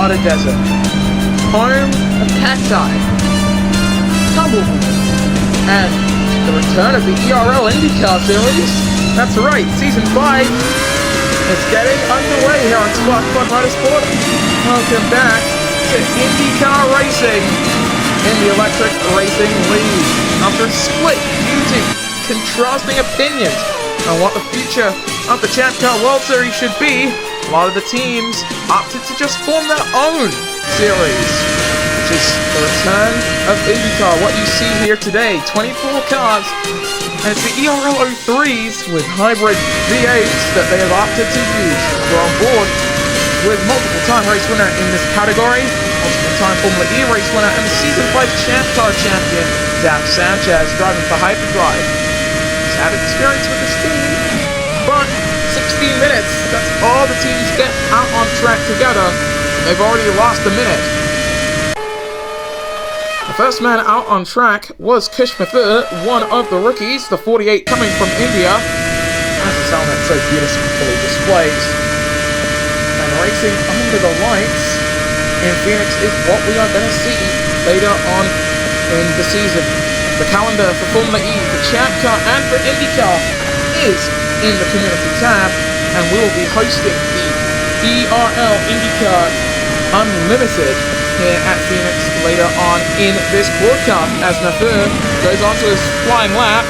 Nevada desert, home of cacti, tumbleweed, and the return of the ERL IndyCar series. That's right, Season 5 is getting underway here on Spark Plug Motorsport. Welcome back to IndyCar racing in the Electric Racing League. After a split due to contrasting opinions on what the future of the Champ Car World Series should be, a lot of the teams opted to just form their own series, which is the return of IndyCar. What you see here today, 24 cars, and it's the ERL 03s with hybrid V8s that they have opted to use. We're on board with multiple-time race winner in this category, multiple-time Formula E race winner, and the Season 5 Champ Car champion, Dave Sanchez, driving for Hyperdrive. He's had experience with this team, but 16 minutes, that's all the teams get out on track together, and they've already lost a minute. The first man out on track was Kush Mathur, one of the rookies, the 48 coming from India, as his helmet so beautifully displays. And racing under the lights in Pheonix is what we are going to see later on in the season. The calendar for Formula E, for Champ Car, and for IndyCar is in the community tab, and we will be hosting the ERL IndyCar Unlimited here at Pheonix later on in this broadcast, as Mathur goes on to his flying lap,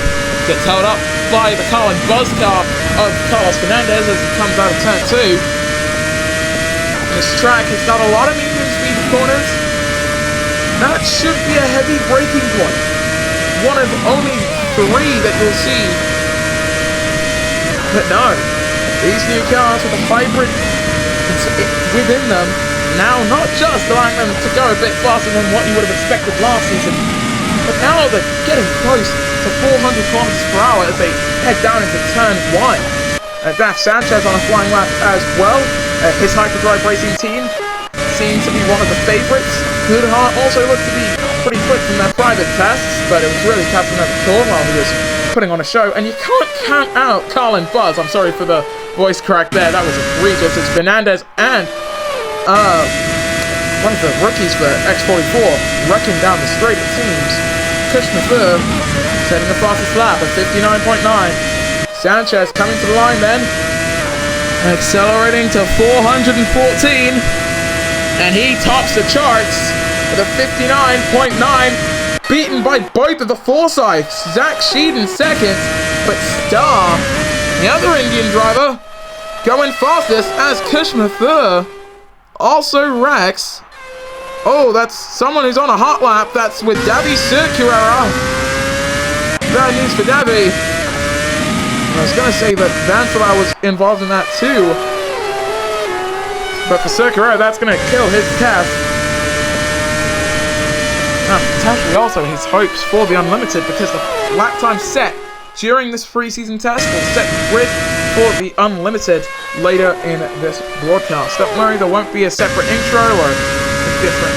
gets held up by the Colin Buzz car of Carlos Fernandez as he comes out of turn 2. This track has got a lot of medium-speed corners. That should be a heavy braking point. One of only 3 that you'll see. But no, these new cars with a hybrid within them, now not just allowing them to go a bit faster than what you would have expected last season, but now they're getting close to 400 kilometers per hour as they head down into turn 1. Dave Sanchez on a flying lap as well. His Hyperdrive racing team seems to be one of the favourites. Goodhart also looked to be pretty quick from their private tests, but it was really Casanova Cornwell who was putting on a show. And you can't count out Colin Buzz. I'm sorry for the voice crack there. That was egregious. It's Fernandez and one of the rookies for X44 wrecking down the straight, it seems. Kush Mathur setting the fastest lap at 59.9. Sanchez coming to the line then, accelerating to 414, and he tops the charts with a 59.9, beaten by both of the Forsyths. Zach Sheed in second, but Starr, the other Indian driver, going fastest as Kush Mathur also wrecks. Oh, that's someone who's on a hot lap. That's with Davy Circuera. Bad news for Davy. I was going to say that Vancelau was involved in that too, but for Circuera, that's going to kill his test. Potentially also his hopes for the Unlimited, because the lap time set during this preseason test will set the grid for the Unlimited later in this broadcast. Don't worry, there won't be a separate intro or a different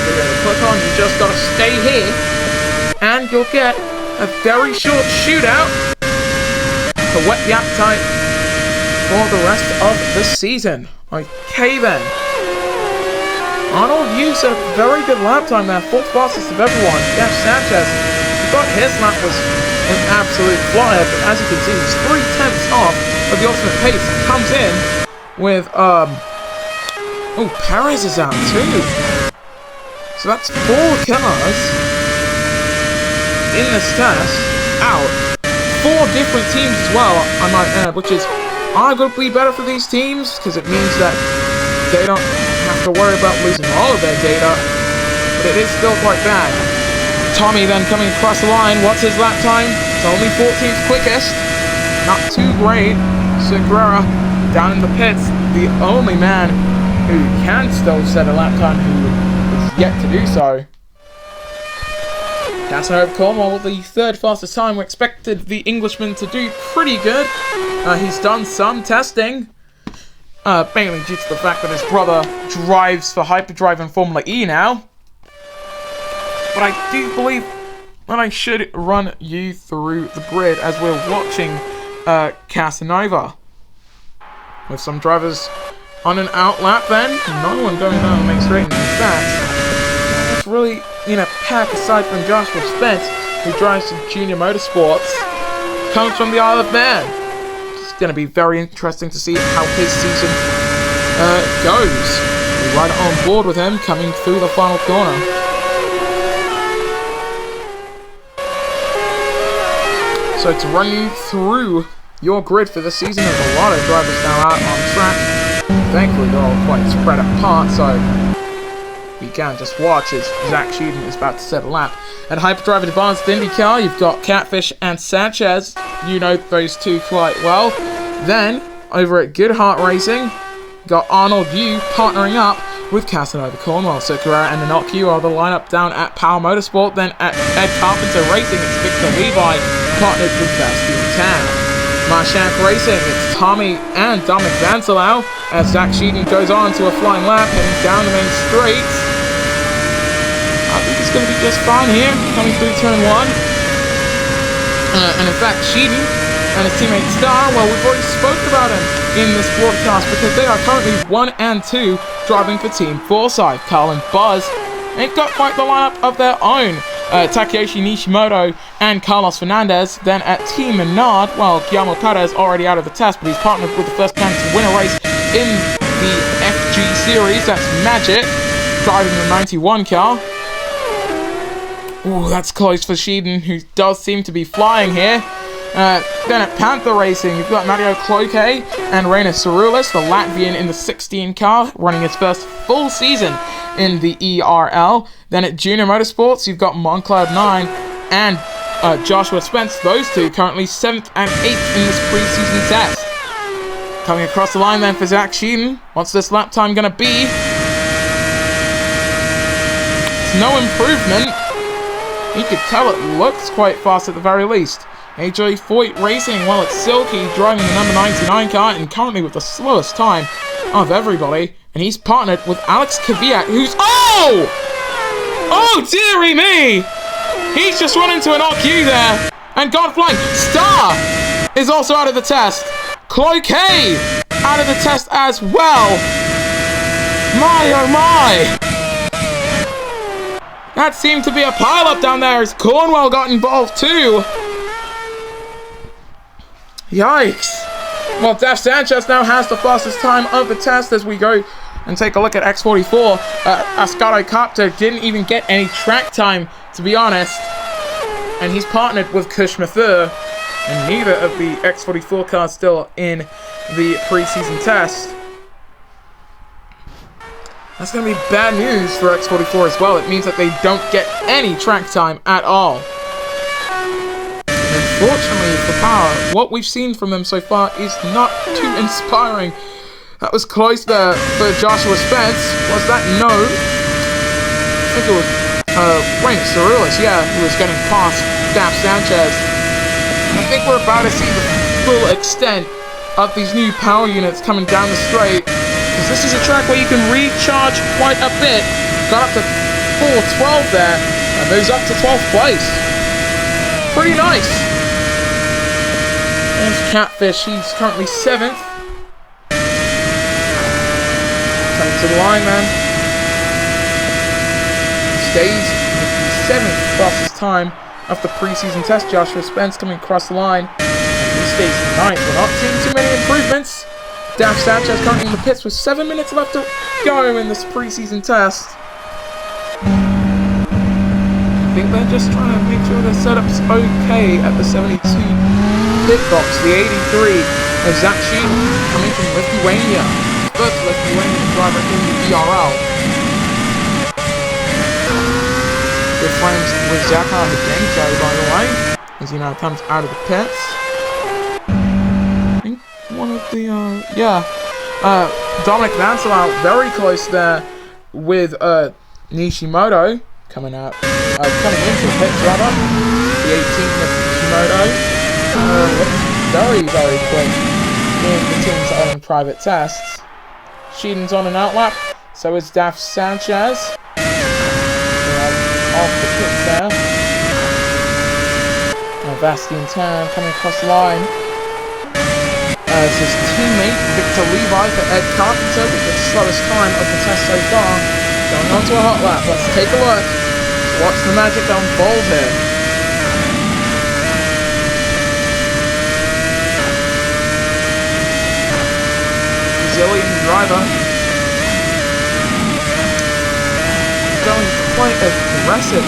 video to click on. You just got to stay here, and you'll get a very short shootout to whet the appetite for the rest of the season. Okay then. Arnold used a very good lap time there, 4th fastest of everyone. Dave Sanchez, he thought his lap was an absolute flyer, but as you can see, he's 3/10 off of the ultimate pace. Comes in with, Perez is out too. So that's 4 cars in this test out. 4 different teams as well, I might add, which is arguably better for these teams, because it means that they don't have to worry about losing all of their data, but it is still quite bad. Tommy then coming across the line. What's his lap time? It's only 14th quickest. Not too great. Segura down in the pits, the only man who can still set a lap time who is yet to do so. Casanova Cornwell with the 3rd fastest time. We expected the Englishman to do pretty good. He's done some testing, mainly due to the fact that his brother drives for Hyperdrive and Formula E now. But I do believe that I should run you through the grid as we're watching Casanova, with some drivers on an out lap then. No one going down the main straight. In fact, that's really in a pack aside from Joshua Spence, who drives the Junior Motorsports, comes from the Isle of Man. It's going to be very interesting to see how his season goes. We're right on board with him coming through the final corner. So to run you through your grid for the season, there's a lot of drivers now out on track. Thankfully, they're all quite spread apart, so you can just watch as Zach Sheeden is about to set a lap. At Hyperdrive Advanced IndyCar, you've got Catfish and Sanchez. You know those two quite well. Then, over at Goodhart Racing, got Arnold Yu partnering up with Casanova Cornwell. So Carrera and Inoki are the lineup down at Power Motorsport. Then at Ed Carpenter Racing, it's Victor Levi partnered with Bastian Tan. Marshank Racing, it's Tommy and Dominic Vancelau as Zach Sheeden goes on to a flying lap heading down the main straight. I think it's going to be just fine here, coming through turn 1. And in fact, Sheeden and his teammate Star, well, we've already spoken about him in this broadcast because they are currently 1 and 2 driving for Team Forsyth. Carl and Buzz, they've got quite the lineup of their own. Takeyoshi Nishimoto and Carlos Fernandez. Then at Team Menard, well, Guillermo Okada is already out of the test, but he's partnered with the first man to win a race in the FG Series. That's Magic, driving the 91 car. Ooh, that's close for Sheeden, who does seem to be flying here. Then at Panther Racing, you've got Mario Cloque and Reina Saroulis, the Latvian in the 16 car, running his first full season in the ERL. Then at Junior Motorsports, you've got Moncloud9 and Joshua Spence. Those two currently 7th and 8th in this preseason test. Coming across the line then for Zach Sheeden. What's this lap time going to be? It's no improvement. You could tell it looks quite fast at the very least. AJ Foyt Racing, well, it's Silky driving the number 99 car and currently with the slowest time of everybody. And he's partnered with Alex Kvyat, who's... Oh! Oh, dearie me! He's just run into an RQ there and gone flying. Star is also out of the test. Cloque out of the test as well. My, oh my! That seemed to be a pile-up down there as Cornwell got involved too. Yikes. Well, Def Sanchez now has the fastest time of the test as we go and take a look at X44. Ascato Copter didn't even get any track time, to be honest. And he's partnered with Kush Mathur. And neither of the X44 cars still in the preseason test. That's going to be bad news for X44 as well. It means that they don't get any track time at all. Unfortunately for Power, what we've seen from them so far is not too inspiring. That was close there for Joshua Spence. Was that no? I think it was Reina Saroulis, yeah, who was getting past Daf Sanchez. I think we're about to see the full extent of these new power units coming down the straight. Because this is a track where you can recharge quite a bit. Got up to 412 there, and moves up to 12th place. Pretty nice. There's Catfish, he's currently 7th. Coming to the line, man. Stays with the 7th fastest time of the preseason test. Joshua Spence coming across the line. And he stays 9th. We're not seeing too many improvements. Daf Sanchez currently in the pits with 7 minutes left to go in this preseason test. I think they're just trying to make sure their setup's okay at the 72 pit box. The 83 of Zach Sheeden coming from Lithuania. First Lithuanian driver in the ERL. Good friends with Zakhar Hiddenko, by the way, as he now comes out of the pits. I think one of the, Dominic Vancelau very close there with Nishimoto coming out, coming into the pits rather. The 18th of Nishimoto. Very, very quick in the team's own private tests. Sheeden's on an outlap, so is Daf Sanchez. Off the pits there. Bastian Tan coming across the line. as his teammate Victor Levi for Ed Carpenter with the slowest time of the test so far, going on to a hot lap. Let's take a look. Watch the magic unfold here. Brazilian driver going quite aggressive,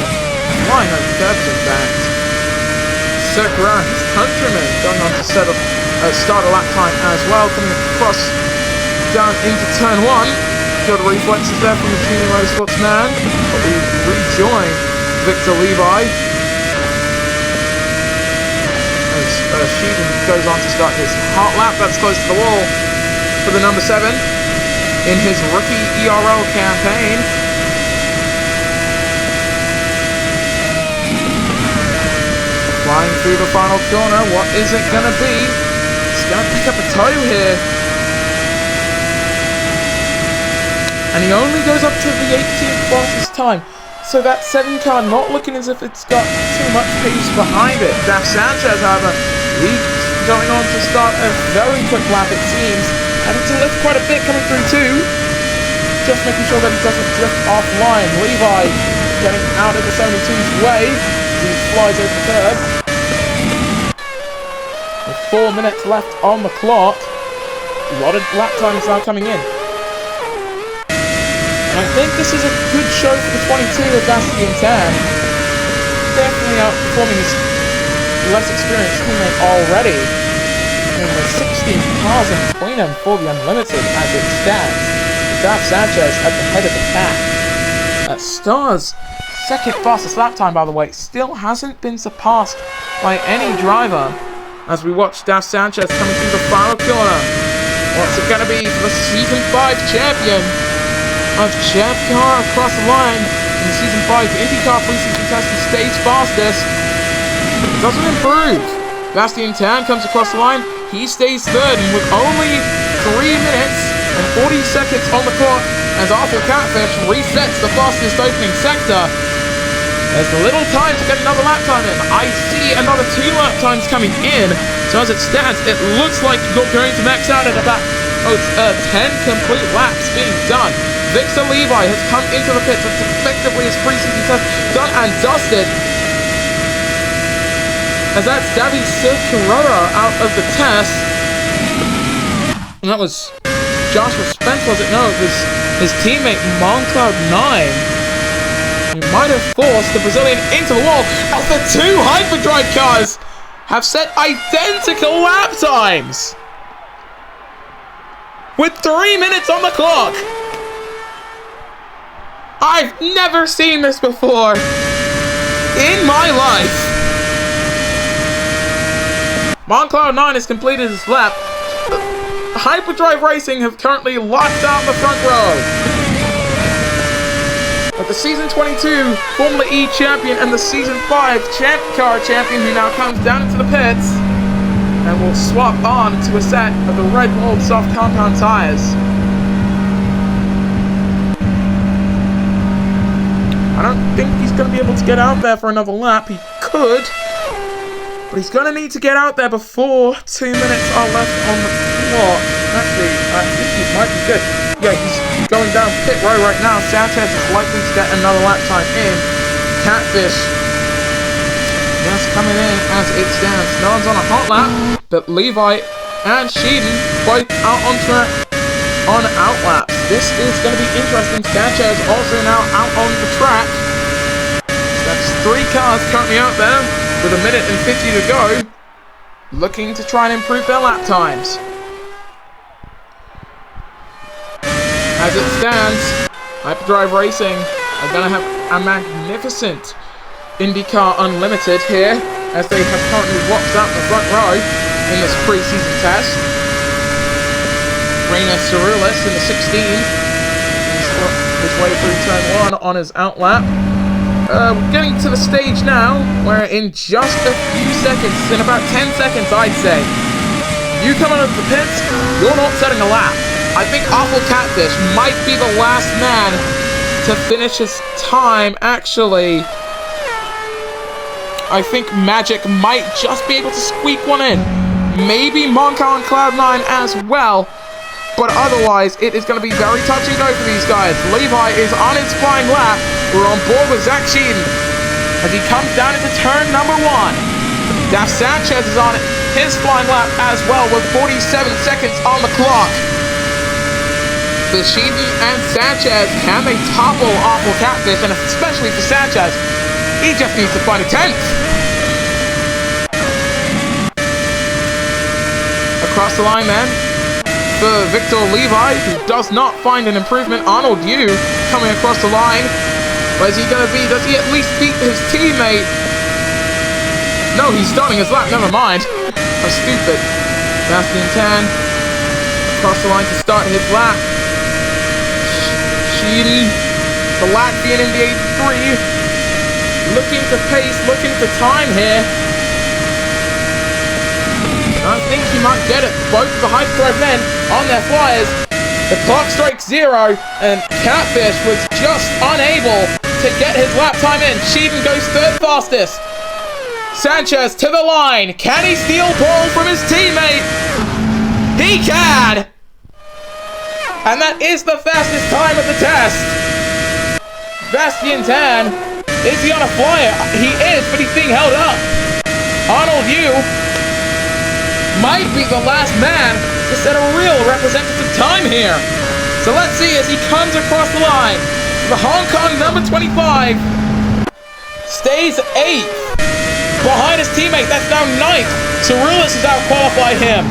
flying over curbs in fact. Circular, his countryman, going on to start a lap time as well, coming across down into turn 1. Good reflexes there from the Junior Motorsports man, but we rejoin Victor Levi as Sheehan goes on to start his hot lap. That's close to the wall for the number 7 in his rookie ERL campaign. Flying through the final corner, what is it going to be? It's going to pick up a toe here. And he only goes up to the 18th fastest time. So that 7 car not looking as if it's got too much pace behind it. Daf Sanchez, however, he's going on to start a very quick lap it seems. Having to lift quite a bit coming through too. Just making sure that he doesn't drift offline. Levi getting out of the 72's way. He flies over the curb. With 4 minutes left on the clock, a lot of lap times now coming in. And I think this is a good show for the 22 of Bastian Tan. Definitely outperforming his less experienced teammate already. And with 16 cars in between them for the Unlimited as it stands. Daf Sanchez at the head of the pack. Stars second fastest lap time, by the way, still hasn't been surpassed by any driver as we watch Daf Sanchez coming through the final corner. What's it going to be for the Season 5 champion of Champ Car across the line in the Season 5 IndyCar Preseason test and stays fastest? It doesn't improve. Bastian Tan comes across the line. He stays third, and with only 3 minutes and 40 seconds on the clock as Awful Catfish resets the fastest opening sector. There's little time to get another lap time in. I see another 2 lap times coming in. So as it stands, it looks like you're going to max out at about 10 complete laps being done. Victor Levi has come into the pits. It's effectively his preseason test done and dusted. As that's Davi Silcarora out of the test. And that was Joshua Spence, was it? No, it was his teammate Moncloud9. He might have forced the Brazilian into the wall as the 2 hyperdrive cars have set identical lap times with 3 minutes on the clock. I've never seen this before in my life. Moncloud9 has completed his lap. Hyperdrive Racing have currently locked out the front row. But the Season 22 Formula E champion and the Season 5 Champ Car champion who now comes down into the pits and will swap on to a set of the Red Bull soft compound tires. I don't think he's going to be able to get out there for another lap. He could, but he's going to need to get out there before 2 minutes are left on the clock. Actually, I think he might be good. Yeah, he's going down pit row right now. Sanchez is likely to get another lap time in. Catfish, yes, coming in as it stands. No one's on a hot lap, but Levi and Sheehan both out on track on out laps. This is going to be interesting. Sanchez also now out on the track. That's 3 cars currently out there with 1 minute and 50 to go, looking to try and improve their lap times. As it stands, Hyperdrive Racing are going to have a magnificent IndyCar Unlimited here, as they have currently watched out the front row in this preseason test. Reina Cirulis in the 16, his way through turn 1 on his out lap. We're getting to the stage now where in just a few seconds, in about 10 seconds I'd say, you come out of the pits, you're not setting a lap. I think Awful Catfish might be the last man to finish his time. Actually, I think Magic might just be able to squeak one in. maybe Monca on Cloud 9 as well. But otherwise, it is going to be very touch and go for these guys. Levi is on his flying lap. We're on board with Zach Sheehan as he comes down into turn number 1. Daf Sanchez is on his flying lap as well with 47 seconds on the clock. For Sheehan and Sanchez, can they topple Awful Catfish? And especially for Sanchez, he just needs to find a 10th. Across the line then, for Victor Levi, who does not find an improvement. Arnold Yu coming across the line. Where's he going to be? Does he at least beat his teammate? No, he's starting his lap. Never mind. I'm stupid. Sebastian Tan across the line to start his lap. Sheedy, the Latvian in the 83. Looking to pace, looking for time here. I think he might get it. Both the hyperdrive men on their flyers. The clock strikes 0, and Catfish was just unable to get his lap time in. Sheehan goes 3rd fastest. Sanchez to the line. Can he steal ball from his teammate? He can! And that is the fastest time of the test. Sebastian Tan, is he on a flyer? He is, but he's being held up. Arnold Yu might be the last man to set a real representative time here. So let's see as he comes across the line. The Hong Kong number 25 stays 8th. Behind his teammate, that's now 9th. Cerulis has out-qualified him.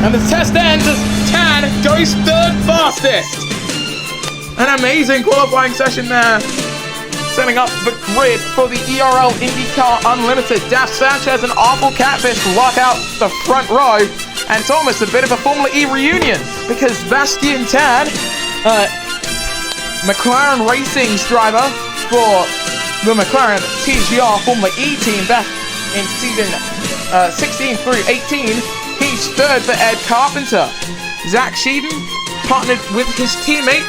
And the test ends as Tan goes 3rd fastest. An amazing qualifying session there. Setting up the grid for the ERL IndyCar Unlimited. Daf Sanchez and Awful Catfish lock out the front row. And it's almost a bit of a Formula E reunion. Because Sebastian Tan, McLaren Racing's driver for the McLaren TGR Formula E team back in season 16 through 18. He's 3rd for Ed Carpenter. Zach Sheehan partnered with his teammate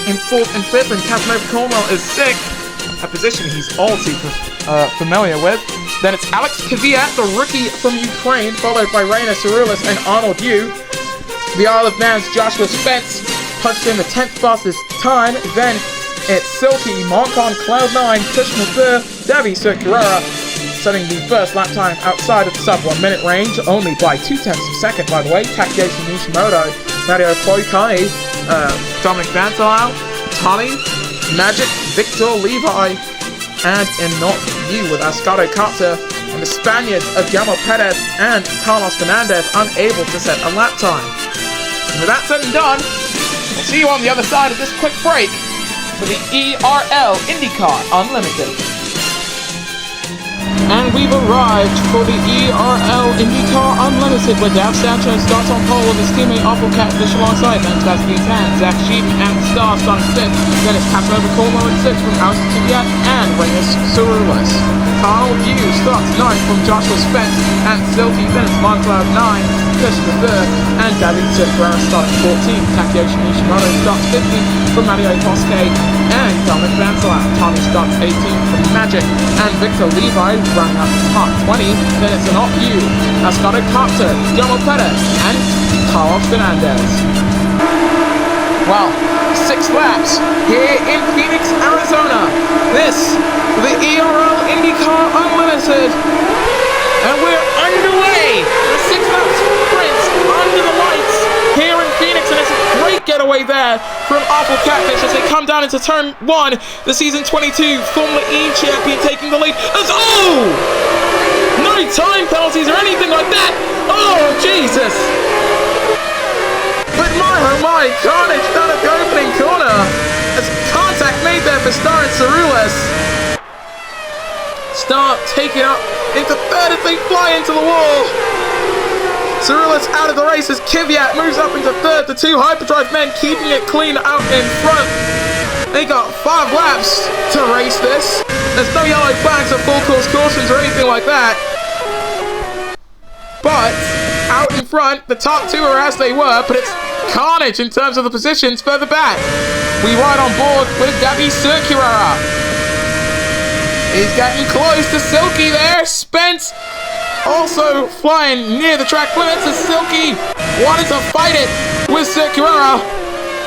in 4th and 5th, and Casanova Cornwell is 6th. A position he's all too familiar with. Then it's Alex Kvyat, the rookie from Ukraine, followed by Rainer Cerulis and Arnold Yu. The Isle of Man's Joshua Spence punched in the 10th fastest time. Then it's Silky, Monk on Cloud 9, Kushner 3rd, Davi Circulera setting the first lap time outside of the sub 1 minute range, only by 0.2 of a second, by the way. Takeyoshi Nishimoto, Mario Koikai, Dominic Vantalau, Tommy, Magic, Victor Levi, and Enoch Yu with Ascaro Carter, and the Spaniards of Guillermo Perez and Carlos Fernandez unable to set a lap time. And with that said and done, we'll see you on the other side of this quick break for the ERL IndyCar Unlimited. And we've arrived for the ERL IndyCar Unlimited, where Daf Sanchez starts on pole with his teammate Awful Catfish alongside them. Sebastian Tan, Zach Sheehan, and Star starting 5th. Then it's Casanova Cornwell in 6th from Alex Kvyat and Rainer Cerulis. Arnold Yu starts 9th from Joshua Spence and Silky. Then it's Moncloud 9, Kushner 3rd, and David Circulera starting 14th. Takeyoshi Nishimoto starts 15th from Mario Tosque and Dominic Vantalau. Tommy starts 18th from Magic, and Victor Levi running up the top 20. Then it's Enoch Yu, Ascaro Carter, Guillermo Perez, and Carlos Fernandez. Well, 6 laps here in Phoenix, Arizona. This, the ERL IndyCar Unlimited. And we're underway. The 6-lap sprint under the lights here in Phoenix. And it's a great getaway there from Awful Catfish as they come down into turn 1. The season 22 Formula E champion taking the lead. No time penalties or anything like that. Oh, Jesus. But oh my, carnage down at the opening corner. As contact made there for Star and Cerulis. Star taking up into 3rd as they fly into the wall. Cerulis out of the race as Kvyat moves up into 3rd. The 2 hyperdrive men keeping it clean out in front. They got 5 laps to race this. There's no yellow flags or full course cautions or anything like that. But out in front, the top 2 are as they were, but it's carnage in terms of the positions further back. We ride on board with Davi Circulera. He's getting close to Silky there. Spence Also flying near the track limits is Silky, wanting to fight it with Circuera.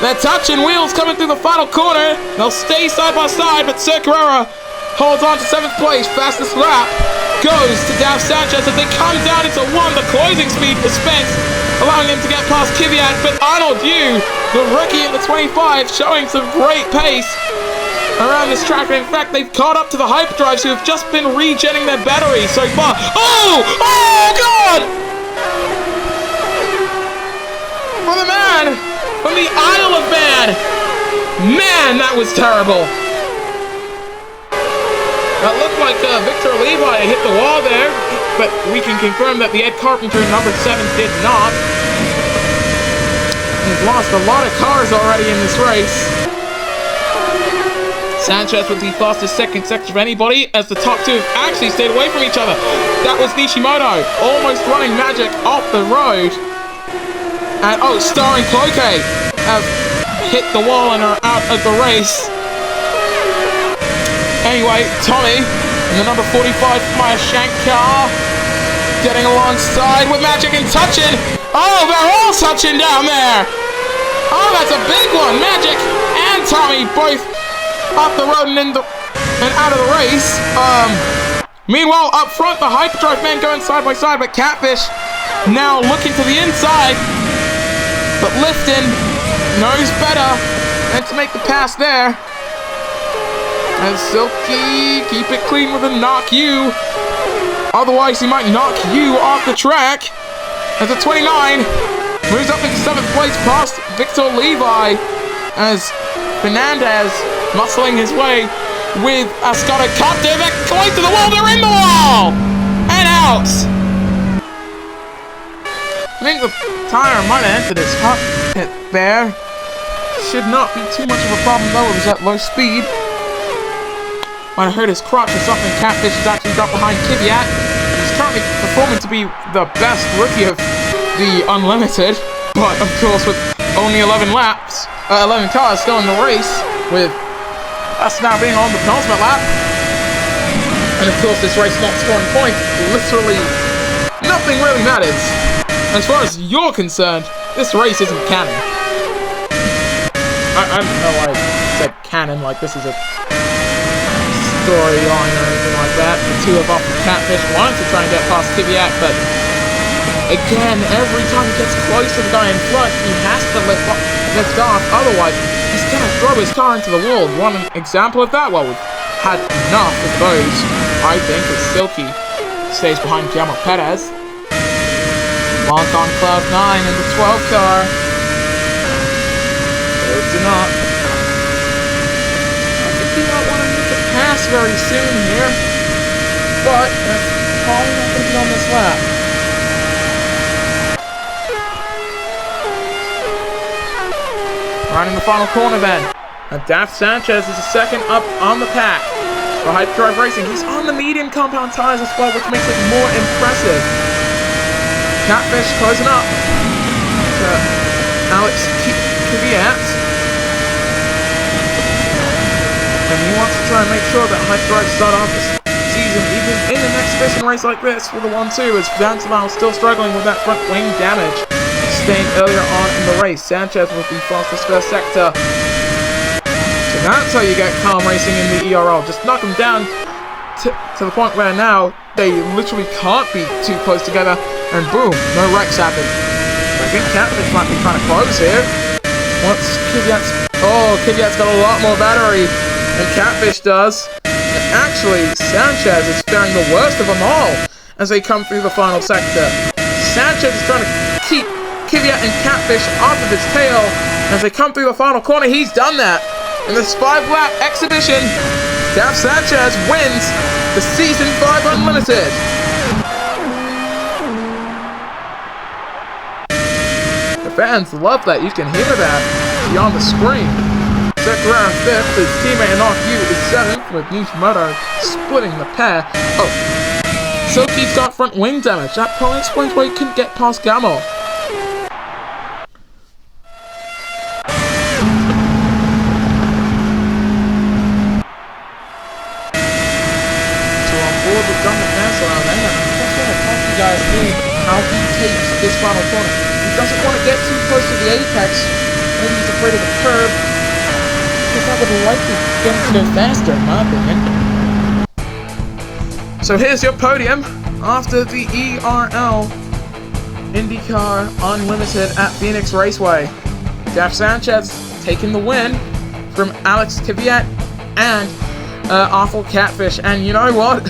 They're touching wheels coming through the final corner. They'll stay side by side, but Circuera holds on to 7th place. Fastest lap goes to Dav Sanchez as they come down into 1. The closing speed for Spence, allowing him to get past Kvyat, but Arnold Yu, the rookie in the 25, showing some great pace around this track. And in fact, they've caught up to the Hyperdrives, who have just been regenning their batteries so far. Oh God! For the man from the Isle of Man. Man, that was terrible. That looked like Victor Levi hit the wall there, but we can confirm that the Ed Carpenter number 7 did not. He's lost a lot of cars already in this race. Sanchez with the fastest second section of anybody, as the top 2 have actually stayed away from each other. That was Nishimoto almost running Magic off the road. And Star and Cloquet have hit the wall and are out of the race. Anyway, Tommy in the number 45 Maya Shankar getting alongside with Magic and touching. Oh, they're all touching down there. Oh, that's a big one. Magic and Tommy both off the road and out of the race. Meanwhile, up front, the Hyperdrive men going side by side, but Catfish now looking to the inside. But Lifton knows better than to make the pass there. And Silky, keep it clean with a knock you. Otherwise, he might knock you off the track. As the 29 moves up into 7th place past Victor Levi. As Fernandez muscling his way with Ascotto Copter. They're going to the wall. They're in the wall! And out! I think the tire might have entered his cockpit there. Should not be too much of a problem though. It was at low speed. Might have hurt his crotch or something. Catfish is actually got behind Kvyat. He's currently performing to be the best rookie of the Unlimited. But of course, with only 11 laps, 11 cars still in the race, with us now being on the penultimate lap. And of course, this race not scoring points. Literally, nothing really matters. As far as you're concerned, this race isn't canon. I don't know why I said canon, like this is a storyline or anything like that. The 2 of off the Catfish wanted to try and get past Kvyat, but again, every time he gets close to the guy in front, he has to lift off, otherwise he's gonna throw his car into the wall. One example of that? Well, we've had enough of those, I think, as Silky stays behind Guillermo Perez. Monk on cloud 9 in the 12 car. Birds are not. I think he might want to make a pass very soon here, but that's probably not going to be on this lap. Right in the final corner then. And Daft Sanchez is the second up on the pack for Hyperdrive Racing. He's on the medium compound tires as well, which makes it more impressive. Catfish closing up to Alex Kvyat. And he wants to try and make sure that Hyperdrive start off the season even in an exhibition race like this with a 1-2, as Vantamal still struggling with that front wing damage. Staying earlier on in the race, Sanchez with the fastest first sector. So that's how you get calm racing in the ERL. Just knock them down to the point where now they literally can't be too close together, and boom, no wrecks happen. I think Catfish might be trying to close here. Once Kvyat's got a lot more battery than Catfish does. And actually, Sanchez is faring the worst of them all as they come through the final sector. Sanchez is trying to keep Kvyat and Catfish off of his tail as they come through the final corner. He's done that. In this 5-lap exhibition, Dav Sanchez wins the Season 5 Unlimited. The fans love that. You can hear that beyond the screen. Circuera 5th, his teammate Inoki is 7th, with Nishimoto splitting the pair. Oh, Silky's got front wing damage. That probably explains why he couldn't get past Gamo. guys see how he takes this final corner. He doesn't want to get too close to the apex. Maybe he's afraid of the curb, because that would likely get him to go faster, in my opinion. So here's your podium after the ERL IndyCar Unlimited at Pheonix Raceway. Jeff Sanchez taking the win from Alex Kvyat and Awful Catfish. And you know what?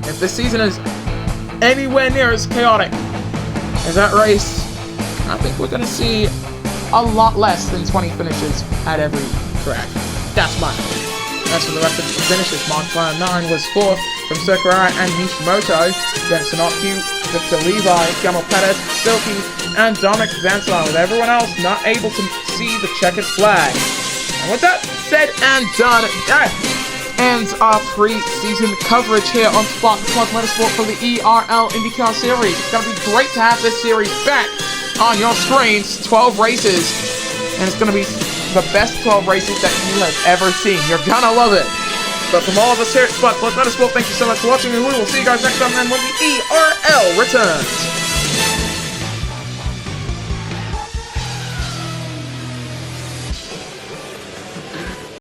If this season is anywhere near as chaotic as that race, I think we're going to see a lot less than 20 finishes at every track. That's my opinion. As for the rest of the finishes, Mark 9 was 4th from Sakurai and Nishimoto, then Sonoku, Victor Levi, Gamal Perez, Silky, and Dominic Vansalar, with everyone else not able to see the checkered flag. And with that said and done, that ends our pre-season coverage here on Spark Plus Motorsport for the ERL IndyCar Series. It's going to be great to have this series back on your screens. 12 races, and it's going to be the best 12 races that you have ever seen. You're going to love it. But from all of us here at Spark Plus Motorsport, thank you so much for watching, and we will see you guys next time then when the ERL returns.